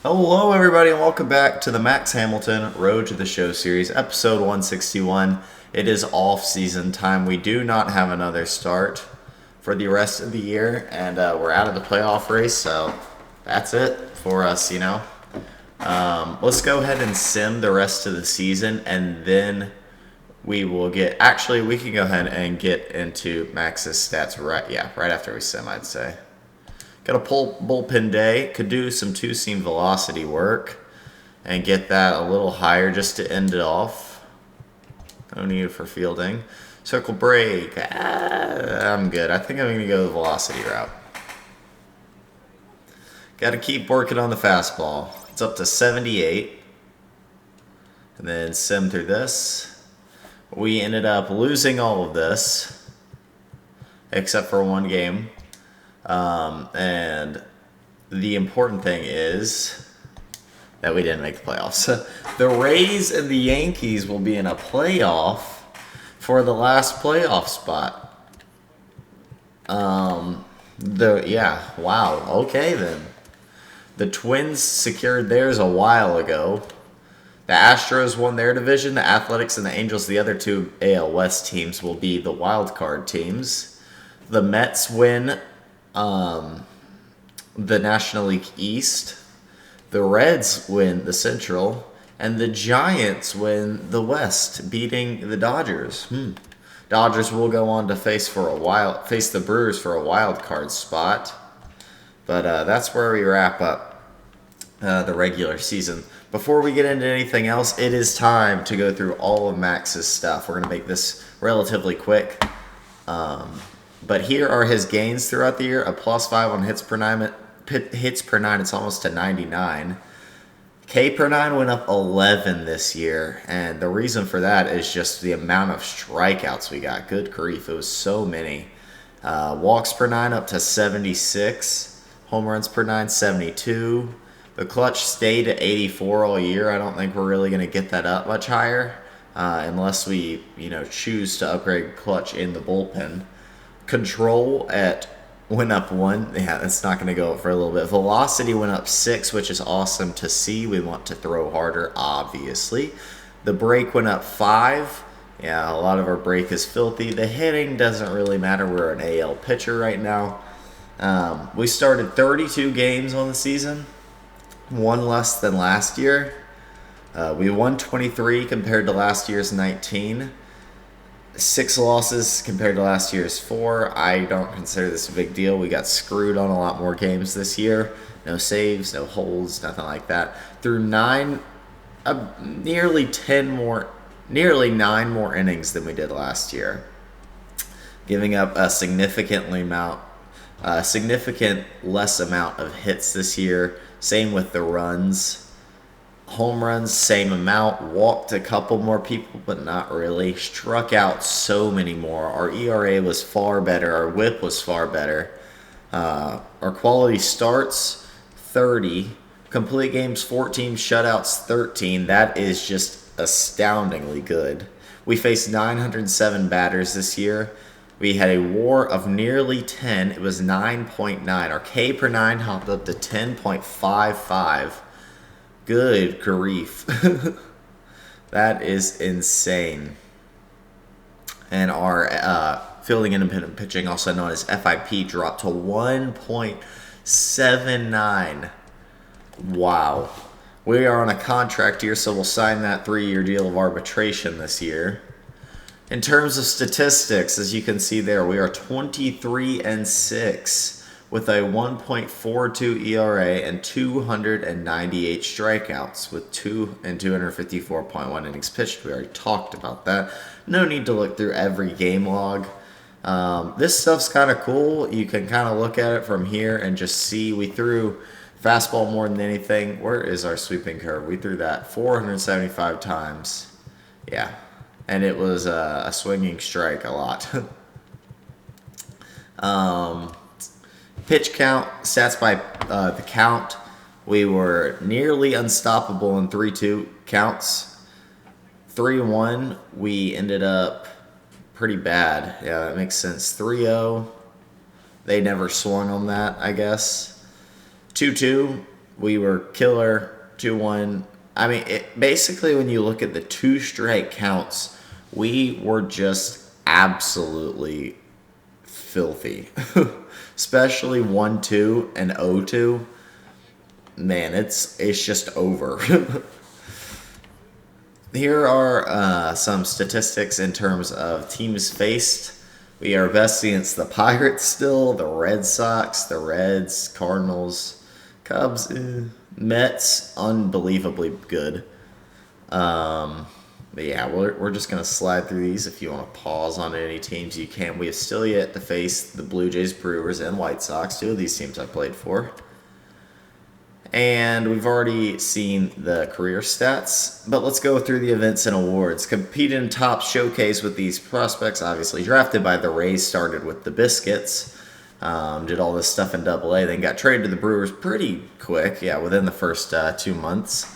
Hello, everybody, and welcome back to the Max Hamilton Road to the Show series, episode 161. It is off-season time. We do not have another start for the rest of the year, and we're out of the playoff race, so that's it for us. Let's go ahead and sim the rest of the season, and then we will get... Actually, we can go ahead and get into Max's stats right after we sim, I'd say. Got a bullpen day. Could do some two-seam velocity work and get that a little higher just to end it off. No need for fielding. Circle break. I'm good. I think I'm going to go the velocity route. Got to keep working on the fastball. It's up to 78. And then sim through this. We ended up losing all of this, except for one game. And the important thing is that we didn't make the playoffs. The Rays and the Yankees will be in a playoff for the last playoff spot. Wow. Okay then. The Twins secured theirs a while ago. The Astros won their division. The Athletics and the Angels, the other two AL West teams, will be the wild card teams. The Mets win the National League East. The Reds win the Central, and the Giants win the West, beating the Dodgers. Dodgers will go on to face the Brewers for a wild card spot, but that's where we wrap up the regular season. Before we get into anything else, it is time to go through all of Max's stuff. We're going to make this relatively quick. But here are his gains throughout the year. A +5 on hits per nine. It's almost to 99. K per nine went up 11 this year. And the reason for that is just the amount of strikeouts we got. Good grief. It was so many. Walks per nine up to 76. Home runs per nine, 72. The clutch stayed at 84 all year. I don't think we're really going to get that up much higher. Unless we, choose to upgrade clutch in the bullpen. Control went up 1. Yeah, it's not going to go up for a little bit. Velocity went up 6, which is awesome to see. We want to throw harder, obviously. The break went up 5. Yeah, a lot of our break is filthy. The hitting doesn't really matter. We're an AL pitcher right now. We started 32 games on the season, 1 less than last year. We won 23 compared to last year's 19. 6 losses compared to last year's 4. I don't consider this a big deal. We got screwed on a lot more games this year. No saves, no holds, nothing like that. Through nearly 9 more innings than we did last year, giving up a significant less amount of hits this year. Same with the runs. Home runs, same amount. Walked a couple more people, but not really. Struck out so many more. Our ERA was far better. Our whip was far better. Our quality starts, 30. Complete games, 14. Shutouts, 13. That is just astoundingly good. We faced 907 batters this year. We had a WAR of nearly 10. It was 9.9. Our K per 9 hopped up to 10.55. Good grief. That is insane. And our fielding independent pitching, also known as FIP, dropped to 1.79. Wow. We are on a contract year, so we'll sign that 3-year deal of arbitration this year. In terms of statistics, as you can see there, we are 23-6. With a 1.42 ERA and 298 strikeouts with 254.1 innings pitched. We already talked about that. No need to look through every game log. This stuff's kind of cool. You can kind of look at it from here and just see we threw fastball more than anything. Where is our sweeping curve? We threw that 475 times. Yeah, and it was a swinging strike a lot. Pitch count, stats by the count, we were nearly unstoppable in 3-2 counts. 3-1, we ended up pretty bad. Yeah, that makes sense. 3-0, they never swung on that, I guess. 2-2, we were killer 2-1. I mean, basically, when you look at the 2 strike counts, we were just absolutely filthy. Especially 1-2 and 0-2. Man, it's just over. Here are some statistics in terms of teams faced. We are best against the Pirates still, the Red Sox, the Reds, Cardinals, Cubs, Mets, unbelievably good. But yeah, we're just going to slide through these. If you want to pause on any teams, you can. We have still yet to face the Blue Jays, Brewers, and White Sox, 2 of these teams I played for. And we've already seen the career stats, but let's go through the events and awards. Competed in top showcase with these prospects, obviously drafted by the Rays, started with the Biscuits, did all this stuff in AA, then got traded to the Brewers pretty quick, within the first 2 months.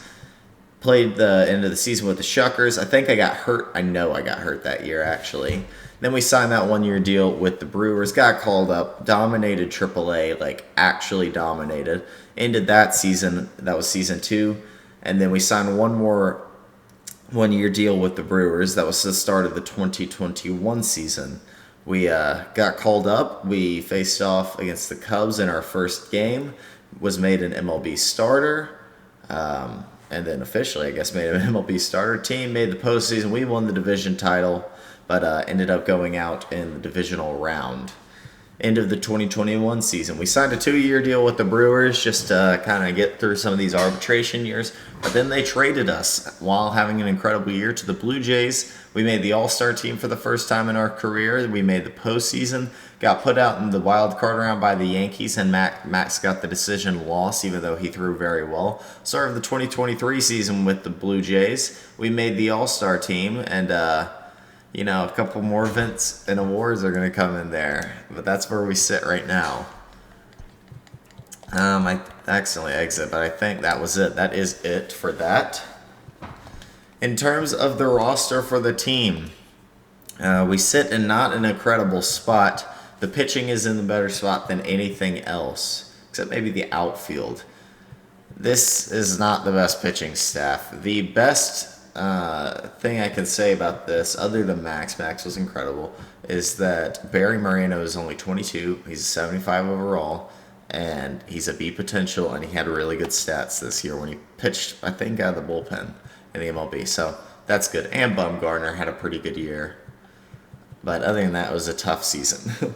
Played the end of the season with the Shuckers. I think I got hurt. I know I got hurt that year, actually. Then we signed that 1-year deal with the Brewers, got called up, dominated AAA, actually dominated. Ended that season. That was season 2. And then we signed one more 1-year deal with the Brewers. That was the start of the 2021 season. We got called up. We faced off against the Cubs in our first game. Was made an MLB starter. And then officially, I guess, made an MLB starter. Team made the postseason. We won the division title, but ended up going out in the divisional round. End of the 2021 season. We signed a 2-year deal with the Brewers just to kind of get through some of these arbitration years. But then they traded us while having an incredible year to the Blue Jays. We made the All-Star team for the first time in our career. We made the postseason. Got put out in the wild card round by the Yankees, and Max got the decision loss, even though he threw very well. Started the 2023 season with the Blue Jays. We made the All-Star team, and a couple more events and awards are going to come in there. But that's where we sit right now. I accidentally exit, but I think that was it. That is it for that. In terms of the roster for the team, we sit in not an incredible spot. The pitching is in the better spot than anything else, except maybe the outfield. This is not the best pitching staff. The best thing I can say about this, other than Max was incredible, is that Barry Moreno is only 22. He's a 75 overall, and he's a B potential, and he had really good stats this year when he pitched, I think, out of the bullpen in the MLB. So that's good. And Bumgarner had a pretty good year. But other than that, it was a tough season.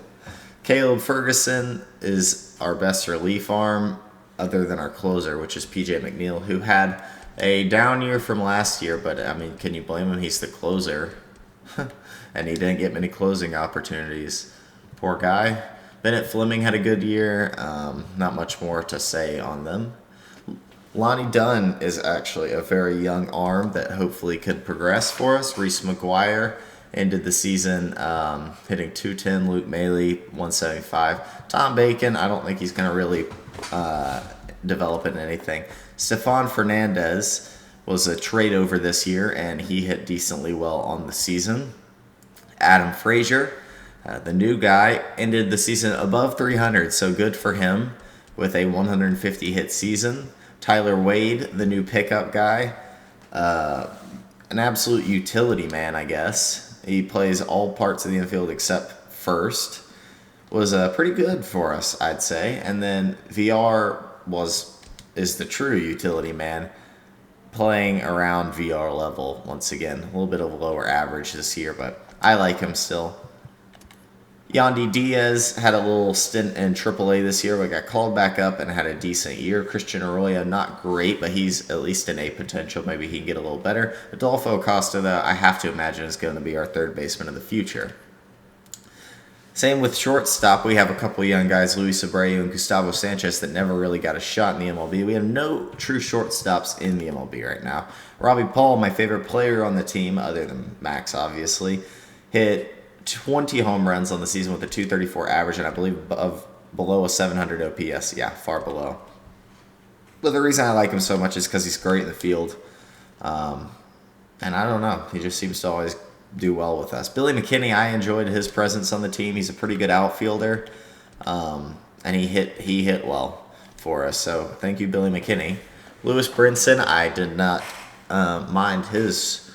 Caleb Ferguson is our best relief arm, other than our closer, which is PJ McNeil, who had a down year from last year, but I mean, can you blame him? He's the closer. And he didn't get many closing opportunities. Poor guy. Bennett Fleming had a good year. Not much more to say on them. Lonnie Dunn is actually a very young arm that hopefully could progress for us. Reese McGuire ended the season hitting 210. Luke Maley, 175. Tom Bacon, I don't think he's going to really develop into anything. Stefan Fernandez was a trade over this year, and he hit decently well on the season. Adam Frazier, the new guy, ended the season above 300, so good for him with a 150 hit season. Tyler Wade, the new pickup guy, an absolute utility man, I guess. He plays all parts of the infield except first. Was pretty good for us, I'd say. And then VR is the true utility man, playing around VR level once again. A little bit of a lower average this year, but I like him still. Yandy Diaz had a little stint in AAA this year, but got called back up and had a decent year. Christian Arroyo, not great, but he's at least in A potential. Maybe he can get a little better. Adolfo Acosta, though, I have to imagine is going to be our third baseman of the future. Same with shortstop. We have a couple young guys, Luis Abreu and Gustavo Sanchez, that never really got a shot in the MLB. We have no true shortstops in the MLB right now. Robbie Paul, my favorite player on the team, other than Max, obviously, hit 20 home runs on the season with a 234 average, and I believe below a 700 OPS. Yeah, far below. But the reason I like him so much is because he's great in the field. And I don't know. He just seems to always do well with us. Billy McKinney, I enjoyed his presence on the team. He's a pretty good outfielder. And he hit well. for us. So thank you, Billy McKinney. Lewis Brinson, I did not mind his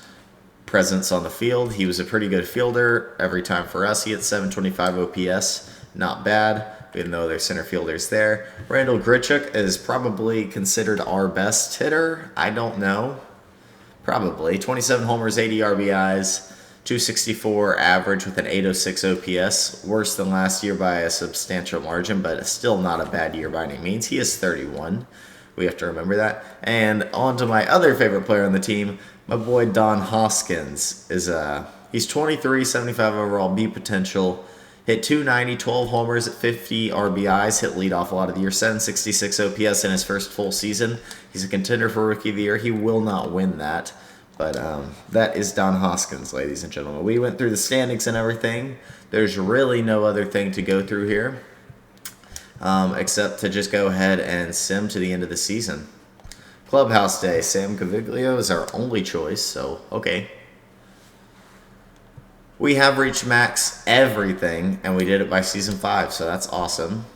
presence on the field. He was a pretty good fielder every time for us. He had 725 OPS. Not bad, even though there's center fielders there. Randall Grichuk is probably considered our best hitter. I don't know. Probably. 27 homers, 80 RBIs, 264 average with an 806 OPS. Worse than last year by a substantial margin, but still not a bad year by any means. He is 31. We have to remember that. And on to my other favorite player on the team, my boy Don Hoskins. He's 23, 75 overall, B potential. Hit 290, 12 homers at 50 RBIs, hit leadoff a lot of the year, 766 OPS in his first full season. He's a contender for Rookie of the Year. He will not win that, but that is Don Hoskins, ladies and gentlemen. We went through the standings and everything. There's really no other thing to go through here except to just go ahead and sim to the end of the season. Clubhouse Day, Sam Caviglio is our only choice, so okay. We have reached max everything, and we did it by Season 5, so that's awesome.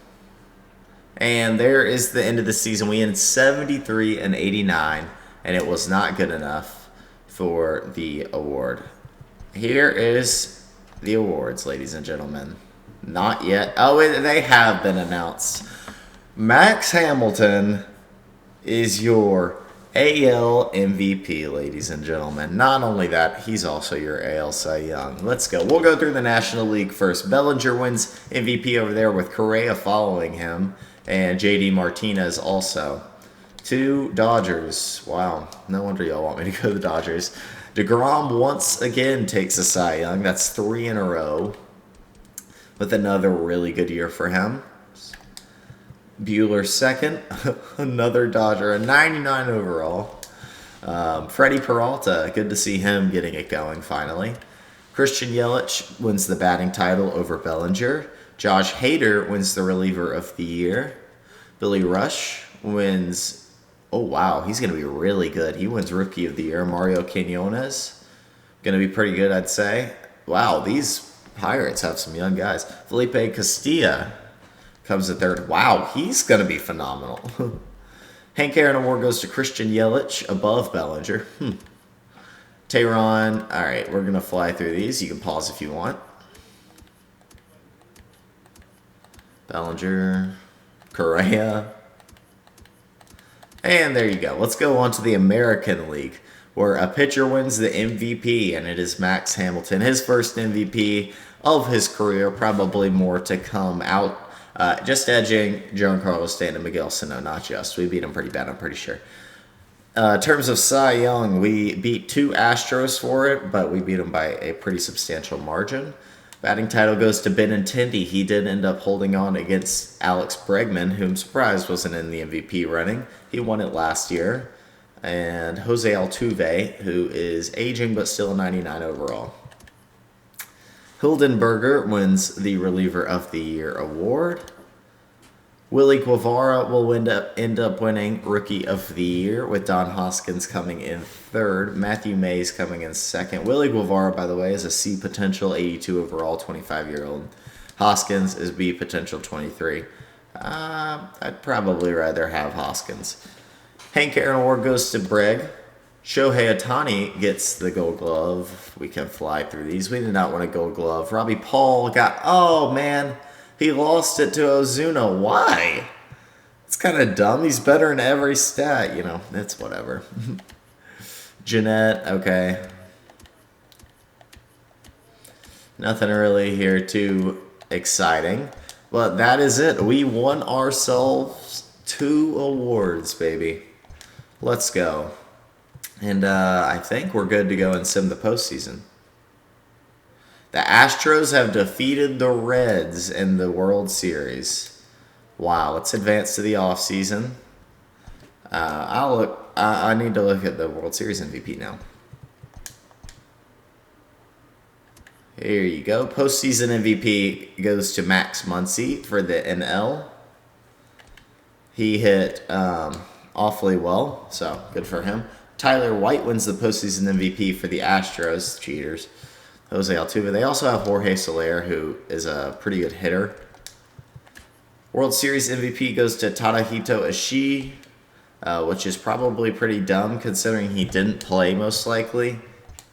And there is the end of the season. We ended 73 and 89, and it was not good enough for the award. Here is the awards, ladies and gentlemen. Not yet. Oh, they have been announced. Max Hamilton is your AL MVP, ladies and gentlemen. Not only that, he's also your AL Cy Young. Let's go. We'll go through the National League first. Bellinger wins MVP over there with Correa following him, and JD Martinez also. 2 Dodgers. Wow. No wonder y'all want me to go to the Dodgers. DeGrom once again takes a Cy Young. That's 3 in a row with another really good year for him. Bueller second, another Dodger, a 99 overall. Freddie Peralta, good to see him getting it going finally. Christian Yelich wins the batting title over Bellinger. Josh Hader wins the reliever of the year. Billy Rush wins, oh wow, he's going to be really good. He wins Rookie of the Year. Mario Quinones, going to be pretty good, I'd say. Wow, these Pirates have some young guys. Felipe Castilla comes at third. Wow, he's going to be phenomenal. Hank Aaron Award goes to Christian Yelich above Bellinger. Tehran. All right, we're going to fly through these. You can pause if you want. Bellinger, Correa. And there you go. Let's go on to the American League, where a pitcher wins the MVP, and it is Max Hamilton. His first MVP of his career, probably more to come out. Just edging Giancarlo Stanton and Miguel Sano, not just. We beat him pretty bad, I'm pretty sure. In terms of Cy Young, we beat 2 Astros for it, but we beat them by a pretty substantial margin. Batting title goes to Benintendi. He did end up holding on against Alex Bregman, who I'm surprised wasn't in the MVP running. He won it last year. And Jose Altuve, who is aging but still a 99 overall. Hildenberger wins the Reliever of the Year award. Willie Guevara will end up winning Rookie of the Year, with Don Hoskins coming in third. Matthew Mays coming in second. Willie Guevara, by the way, is a C potential, 82 overall, 25-year-old. Hoskins is B potential, 23. I'd probably rather have Hoskins. Hank Aaron Award goes to Bregg. Shohei Ohtani gets the Gold Glove. We can fly through these. We did not win a Gold Glove. Robbie Paul got... Oh, man. He lost it to Ozuna. Why? It's kind of dumb. He's better in every stat. You know, it's whatever. Jeanette, okay. Nothing really here too exciting. But that is it. We won ourselves 2 awards, baby. Let's go. And I think we're good to go and sim the postseason. The Astros have defeated the Reds in the World Series. Wow, let's advance to the offseason. I need to look at the World Series MVP now. Here you go. Postseason MVP goes to Max Muncy for the NL. He hit awfully well, so good for him. Tyler White wins the postseason MVP for the Astros. Cheaters. Jose Altuve. They also have Jorge Soler, who is a pretty good hitter. World Series MVP goes to Tadahito Ishii, which is probably pretty dumb considering he didn't play most likely.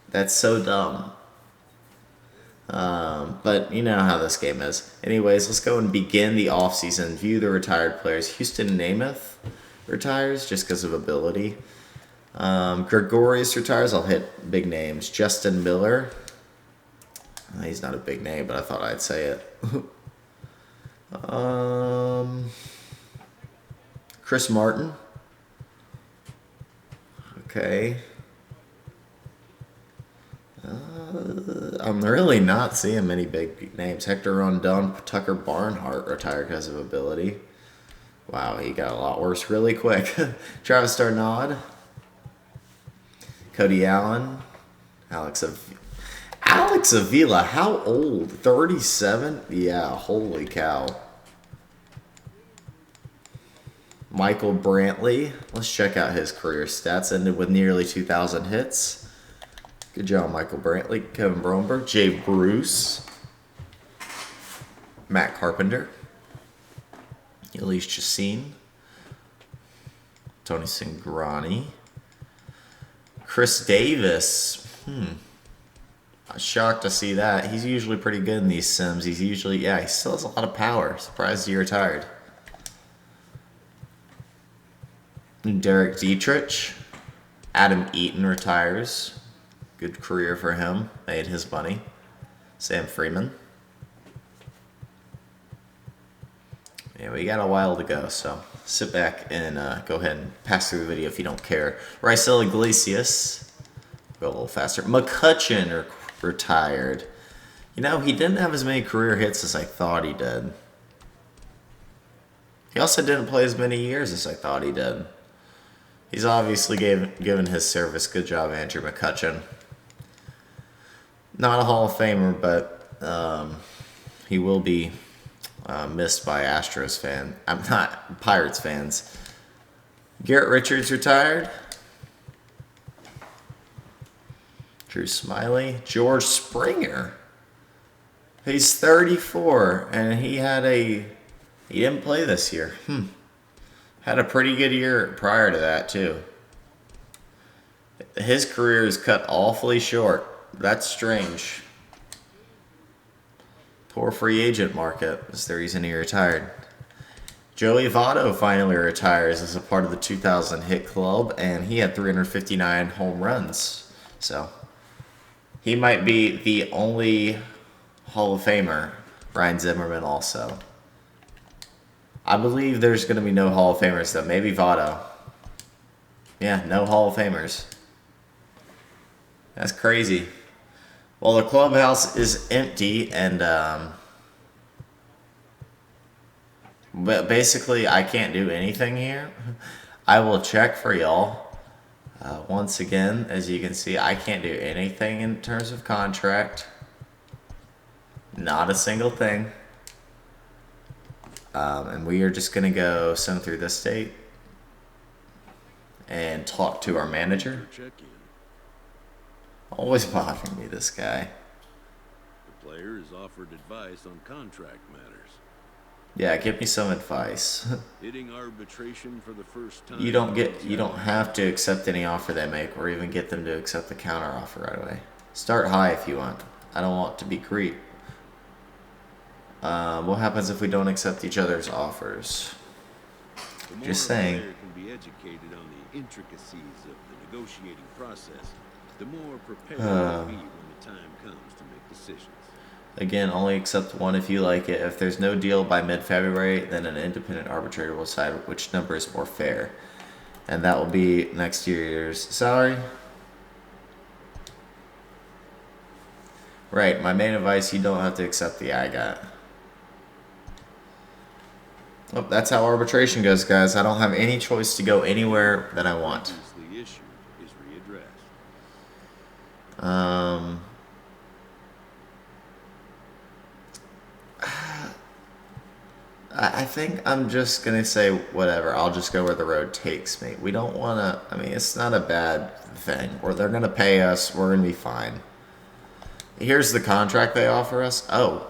That's so dumb. But you know how this game is. Anyways, let's go and begin the offseason. View the retired players. Houston Namath retires just because of ability. Gregorius retires. I'll hit big names. Justin Miller. He's not a big name, but I thought I'd say it. Chris Martin. Okay. I'm really not seeing many big names. Hector Rondon, Tucker Barnhart retired because of ability. Wow, he got a lot worse really quick. Travis Darnaud. Cody Allen. Alex Avila, how old? 37? Yeah, holy cow. Michael Brantley. Let's check out his career stats. Ended with nearly 2,000 hits. Good job, Michael Brantley. Kevin Bromberg. Jay Bruce. Matt Carpenter. Elise Chassin. Tony Cingrani. Chris Davis. I'm shocked to see that. He's usually pretty good in these sims. He's usually, yeah, he still has a lot of power. Surprised he retired. Derek Dietrich. Adam Eaton retires. Good career for him. Made his money. Sam Freeman. Yeah, we got a while to go, so sit back and go ahead and pass through the video if you don't care. Raisel Iglesias. Go a little faster. McCutcheon retired. You know, he didn't have as many career hits as I thought he did. He also didn't play as many years as I thought he did. He's obviously given his service. Good job, Andrew McCutcheon. Not a Hall of Famer, but he will be missed by Astros fans. I'm not Pirates fans. Garrett Richards retired. Drew Smiley. George Springer. He's 34, and he didn't play this year. Had a pretty good year prior to that, too. His career is cut awfully short. That's strange. Poor free agent market is the reason he retired. Joey Votto finally retires as a part of the 2,000 hit club, and he had 359 home runs. So he might be the only Hall of Famer. Ryan Zimmerman also. I believe there's going to be no Hall of Famers, though. Maybe Votto. Yeah, no Hall of Famers. That's crazy. Well, the clubhouse is empty, and but basically I can't do anything here. I will check for y'all. Once again, as you can see, I can't do anything in terms of contract. Not a single thing. And we are just going to go sim through this state and talk to our manager. Always bothering me, this guy. The player is offered advice on contract matters. Yeah, give me some advice. Hitting arbitration for the first time. You don't have to accept any offer they make, or even get them to accept the counter offer right away. Start high if you want. I don't want to be greedy. What happens if we don't accept each other's offers? Just saying. The more a player can be educated on the intricacies of the negotiating process, the more prepared he'll be when the time comes to make decisions. Again, only accept one if you like it. If there's no deal by mid-February, then an independent arbitrator will decide which number is more fair. And that will be next year's salary. Right, my main advice, you don't have to accept the I got. Well, that's how arbitration goes, guys. I don't have any choice to go anywhere that I want. The issue is readdressed. I think I'm just going to say whatever. I'll just go where the road takes me. We don't want to, I mean, it's not a bad thing. Or they're going to pay us. We're going to be fine. Here's the contract they offer us. Oh,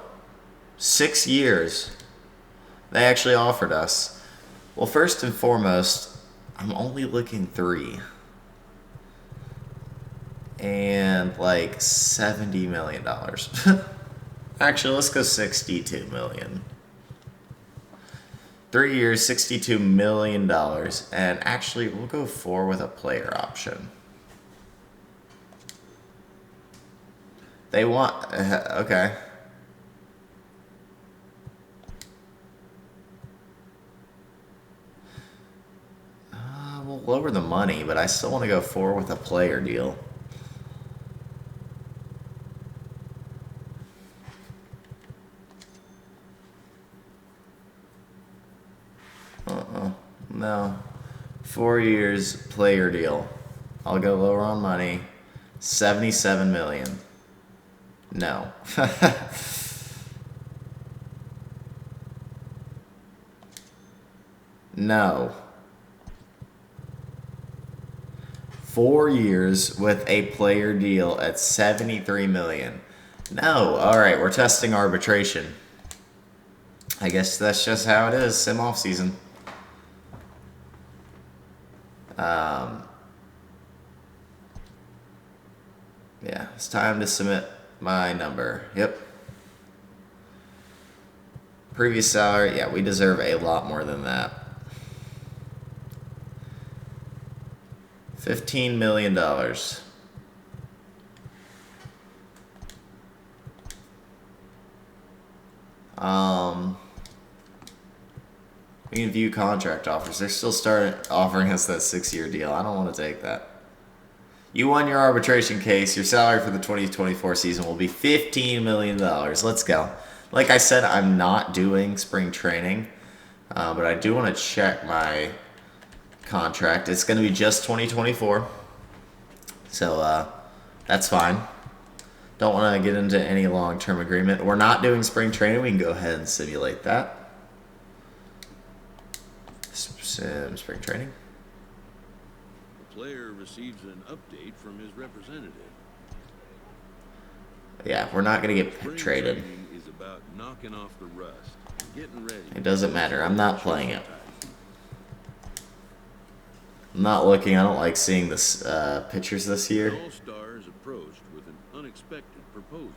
6 years. They actually offered us. Well, first and foremost, I'm only looking 3. And like $70 million. Actually, let's go $62 million. 3 years, $62 million. And actually, we'll go 4 with a player option. They want... okay. We'll lower the money, but I still want to go 4 with a player deal. No. 4 years player deal. I'll go lower on money. $77 million. No. No. 4 years with a player deal at $73 million. No. All right, we're testing arbitration. I guess that's just how it is. Sim off season. Yeah, it's time to submit my number. Yep. Previous salary, yeah, we deserve a lot more than that. $15 million. We can view contract offers. They're still offering us that 6-year deal. I don't want to take that. You won your arbitration case. Your salary for the 2024 season will be $15 million. Let's go. Like I said, I'm not doing spring training, but I do want to check my contract. It's going to be just 2024, so that's fine. Don't want to get into any long-term agreement. We're not doing spring training. We can go ahead and simulate that. Spring training. The player receives an update from his representative. Yeah, we're not going to get Spring traded. training is about knocking off the rust and getting ready. It doesn't matter. I'm not playing it. I'm not looking. I don't like seeing this pictures this year. The All-Stars approached with an unexpected proposal.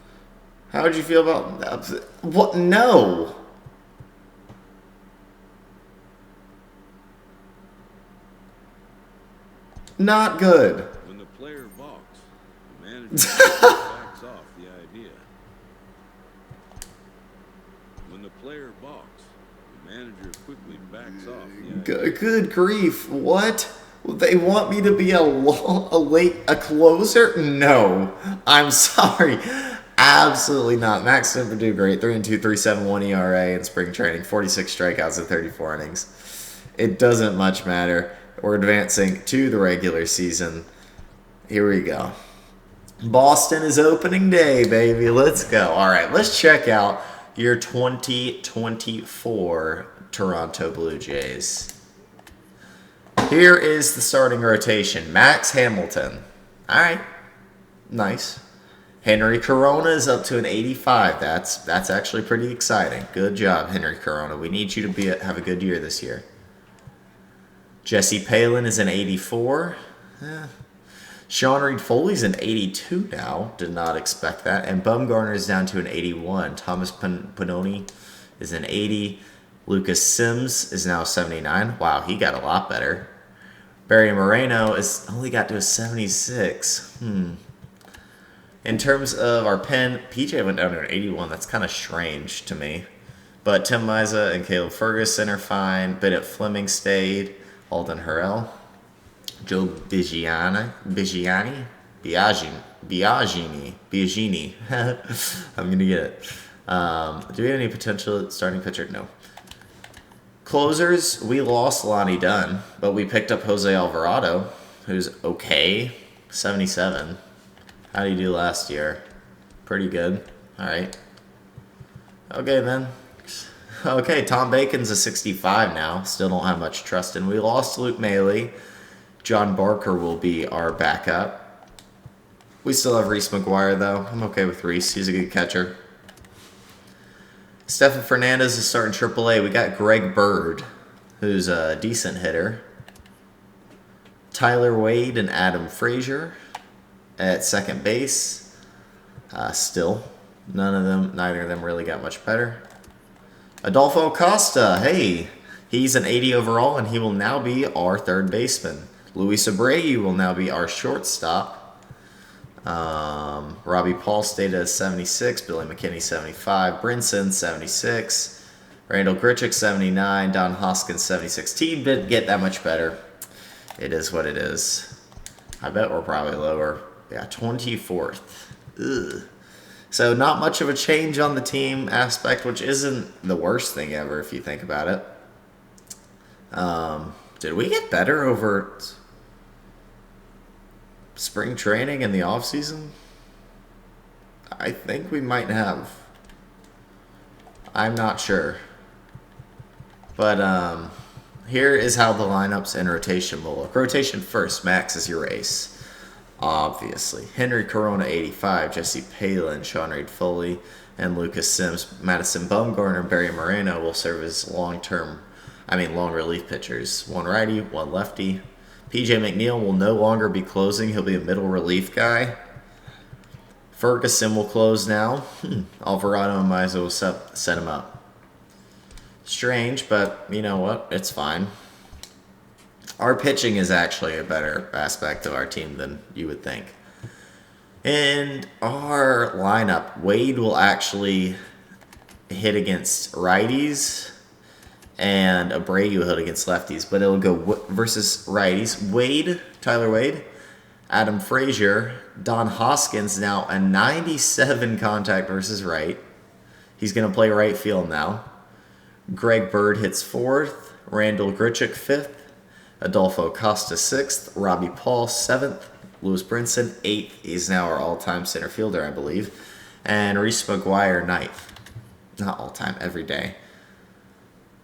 How would you feel about what? No. Not good. When the player balks, the manager backs off the idea. When the player balks, the manager quickly backs off the idea. Good grief! What? They want me to be a closer? No, I'm sorry. Absolutely not. Max Simper do great. 3.2, 3.71 ERA in spring training. 46 strikeouts in 34 innings. It doesn't much matter. We're advancing to the regular season. Here we go. Boston is opening day, baby. Let's go. All right, let's check out your 2024 Toronto Blue Jays. Here is the starting rotation. Max Hamilton. All right. Nice. Henry Corona is up to an 85. That's actually pretty exciting. Good job, Henry Corona. We need you to have a good year this year. Jesse Palin is an 84. Sean Reed Foley's an 82 now. Did not expect that. And Bumgarner is down to an 81. Thomas Pannoni is an 80. Lucas Sims is now 79. Wow, he got a lot better. Barry Moreno is only got to a 76. In terms of our pen, PJ went down to an 81. That's kind of strange to me. But Tim Miza and Caleb Ferguson are fine. Bennett Fleming stayed. Alden Harrell. Joe Biagini. I'm going to get it. Do we have any potential starting pitcher? No. Closers, we lost Lonnie Dunn, but we picked up Jose Alvarado, who's okay. 77. How did he do last year? Pretty good. All right. Okay, then. Okay, Tom Bacon's a 65 now. Still don't have much trust in. We lost Luke Maley. John Barker will be our backup. We still have Reese McGuire, though. I'm okay with Reese. He's a good catcher. Stephen Fernandez is starting AAA. We got Greg Bird, who's a decent hitter. Tyler Wade and Adam Frazier at second base. Still, neither of them really got much better. Adolfo Costa, hey, he's an 80 overall, and he will now be our third baseman. Luis Abreu will now be our shortstop. Robbie Paul stayed at 76. Billy McKinney, 75. Brinson, 76. Randall Grichuk, 79. Don Hoskins, 76. Team didn't get that much better. It is what it is. I bet we're probably lower. Yeah, 24th. Ugh. So not much of a change on the team aspect, which isn't the worst thing ever if you think about it. Did we get better over spring training and the offseason? I think we might have. I'm not sure. But here is how the lineups and rotation will look. Rotation first, Max is your ace. Obviously. Henry Corona, 85. Jesse Palin, Sean Reed Foley, and Lucas Sims. Madison Bumgarner and Barry Moreno will serve as long relief pitchers. One righty, one lefty. PJ McNeil will no longer be closing. He'll be a middle relief guy. Ferguson will close now. Alvarado and Mize will set him up. Strange, but you know what? It's fine. Our pitching is actually a better aspect of our team than you would think. In our lineup, Wade will actually hit against righties and Abreu will hit against lefties, but it'll go versus righties. Wade, Tyler Wade, Adam Frazier, Don Hoskins, now a 97 contact versus right. He's going to play right field now. Greg Bird hits fourth, Randall Grichuk fifth, Adolfo Costa 6th, Robbie Paul 7th, Lewis Brinson 8th. He's now our all-time center fielder, I believe. And Reese McGuire 9th. Not all-time, every day.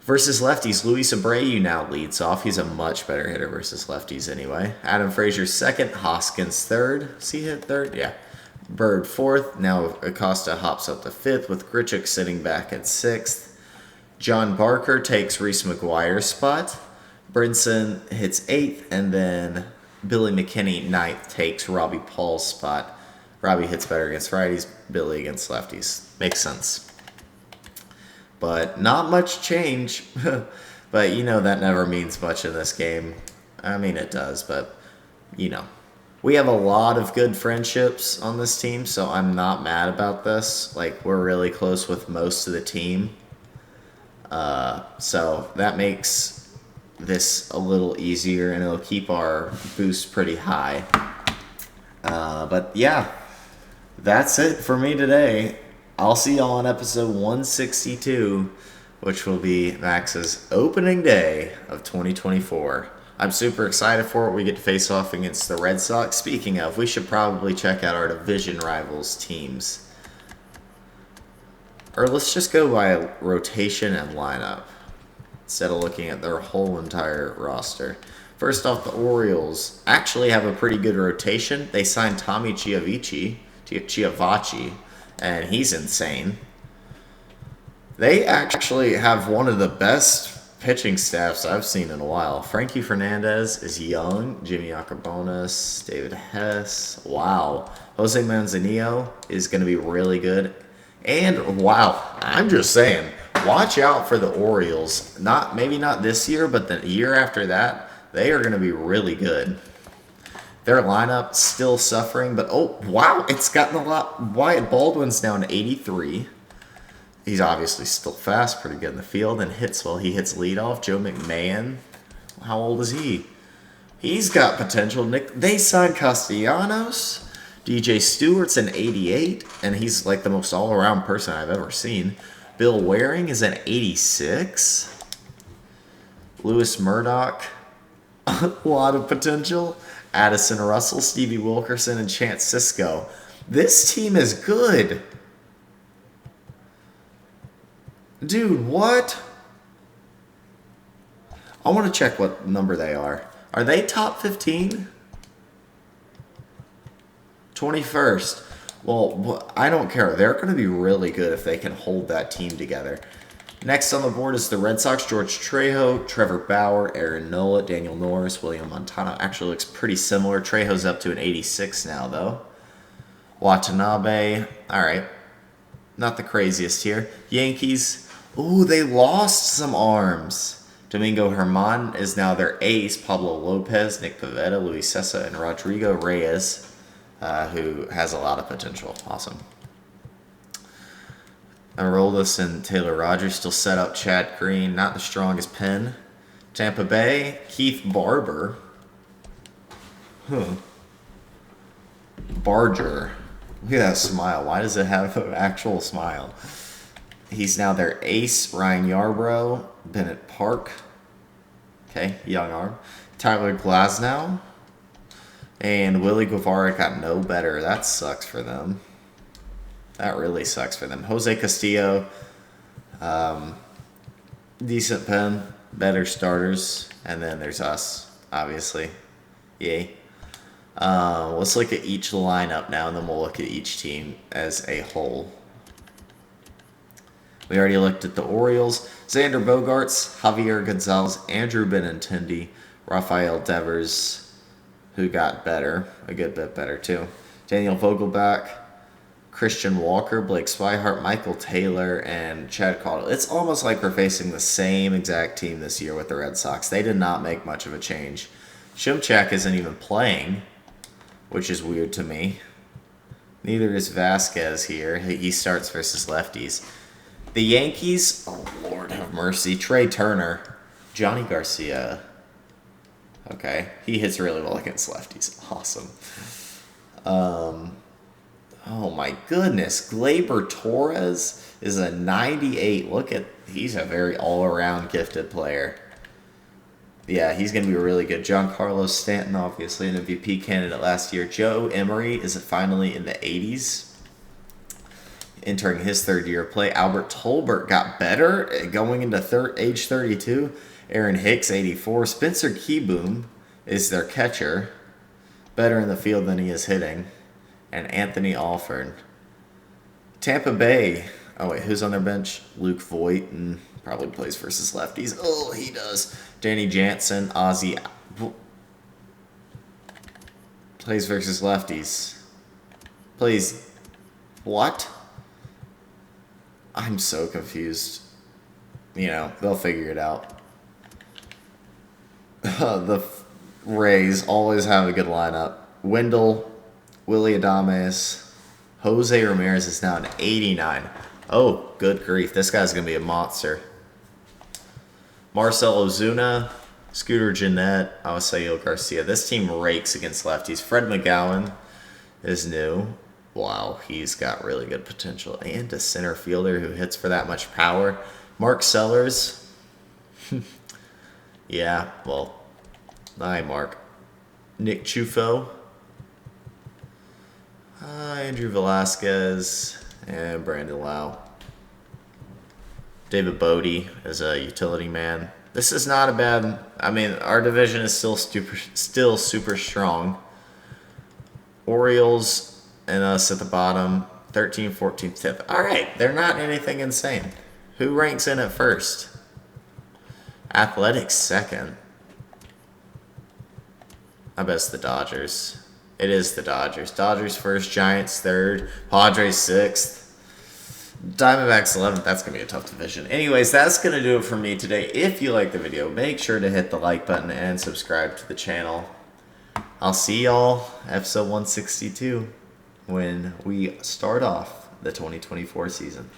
Versus lefties, Luis Abreu now leads off. He's a much better hitter versus lefties anyway. Adam Frazier 2nd, Hoskins 3rd. Is he hit 3rd? Yeah. Bird 4th. Now Acosta hops up to 5th with Grichuk sitting back at 6th. John Barker takes Reese McGuire's spot. Brinson hits 8th, and then Billy McKinney 9th takes Robbie Paul's spot. Robbie hits better against righties, Billy against lefties. Makes sense. But not much change. But you know that never means much in this game. I mean, it does, but you know. We have a lot of good friendships on this team, so I'm not mad about this. Like, we're really close with most of the team. So that makes this a little easier, and it'll keep our boost pretty high. But yeah, that's it for me today. I'll see y'all on episode 162, which will be Max's opening day of 2024. I'm super excited for it. We get to face off against the Red Sox. Speaking of, we should probably check out our division rivals teams. Or let's just go by rotation and lineup instead of looking at their whole entire roster. First off, the Orioles actually have a pretty good rotation. They signed Tommy Giavacci, and he's insane. They actually have one of the best pitching staffs I've seen in a while. Frankie Fernandez is young. Jimmy Acabonis, David Hess. Wow. Jose Manzanillo is going to be really good. And, wow, I'm just saying, watch out for the Orioles. Maybe not this year, but the year after that, they are going to be really good. Their lineup still suffering, but, oh, wow, it's gotten a lot. Wyatt Baldwin's down to 83. He's obviously still fast, pretty good in the field, and hits well. He hits leadoff. Joe McMahon, how old is he? He's got potential. They signed Castellanos. DJ Stewart's an 88, and he's like the most all-around person I've ever seen. Bill Waring is an 86. Lewis Murdoch, a lot of potential. Addison Russell, Stevie Wilkerson, and Chance Sisco. This team is good. Dude, what? I want to check what number they are. Are they top 15? 21st. Well, I don't care. They're going to be really good if they can hold that team together. Next on the board is the Red Sox. George Trejo, Trevor Bauer, Aaron Nola, Daniel Norris, William Montano. Actually looks pretty similar. Trejo's up to an 86 now, though. Watanabe. All right. Not the craziest here. Yankees. Ooh, they lost some arms. Domingo Germán is now their ace. Pablo Lopez, Nick Pivetta, Luis Cessa, and Rodrigo Reyes, who has a lot of potential. Awesome. Aroldis and Taylor Rogers still set up. Chad Green, not the strongest pen. Tampa Bay, Keith Barber. Barger. Look at that smile. Why does it have an actual smile? He's now their ace. Ryan Yarbrough, Bennett Park. Okay, young arm. Tyler Glasnow. And Willie Guevara got no better. That sucks for them. That really sucks for them. Jose Castillo, decent pen, better starters, and then there's us, obviously. Yay. Let's look at each lineup now, and then we'll look at each team as a whole. We already looked at the Orioles. Xander Bogaerts, Javier Gonzalez, Andrew Benintendi, Rafael Devers, who got better, a good bit better too. Daniel Vogelbach, Christian Walker, Blake Swihart, Michael Taylor, and Chad Caudle. It's almost like we're facing the same exact team this year with the Red Sox. They did not make much of a change. Shimchak isn't even playing, which is weird to me. Neither is Vasquez here. He starts versus lefties. The Yankees, oh Lord have mercy, Trey Turner, Johnny Garcia. Okay, he hits really well against lefties. Awesome. Oh my goodness, Gleyber Torres is a 98. Look at, he's a very all-around gifted player. Yeah, he's going to be really good. Giancarlo Stanton, obviously an MVP candidate last year. Joe Emery is finally in the 80s, entering his third year of play. Albert Tolbert got better going into age 32. Aaron Hicks, 84. Spencer Keyboom is their catcher, better in the field than he is hitting. And Anthony Alford. Tampa Bay. Oh, wait, who's on their bench? Luke Voigt, and probably plays versus lefties. Oh, he does. Danny Jansen, Ozzy. Plays versus lefties. Plays what? I'm so confused. You know, they'll figure it out. The Rays always have a good lineup. Wendell, Willie Adames, Jose Ramirez is now an 89. Oh, good grief. This guy's going to be a monster. Marcell Ozuna, Scooter Gennett, Awasayo Garcia. This team rakes against lefties. Fred McGowan is new. Wow, he's got really good potential. And a center fielder who hits for that much power. Mark Sellers. Yeah, well, hi, Mark. Nick Chufo. Andrew Velasquez and Brandon Lau. David Bodie is a utility man. This is not a bad. I mean, our division is still super strong. Orioles and us at the bottom, 13th, 14th, 10th. All right, they're not anything insane. Who ranks in at first? Athletics second. I bet it's the Dodgers. It is the Dodgers. Dodgers first, Giants third, Padres sixth, Diamondbacks 11th. That's going to be a tough division. Anyways, that's going to do it for me today. If you like the video, make sure to hit the like button and subscribe to the channel. I'll see y'all episode 162 when we start off the 2024 season.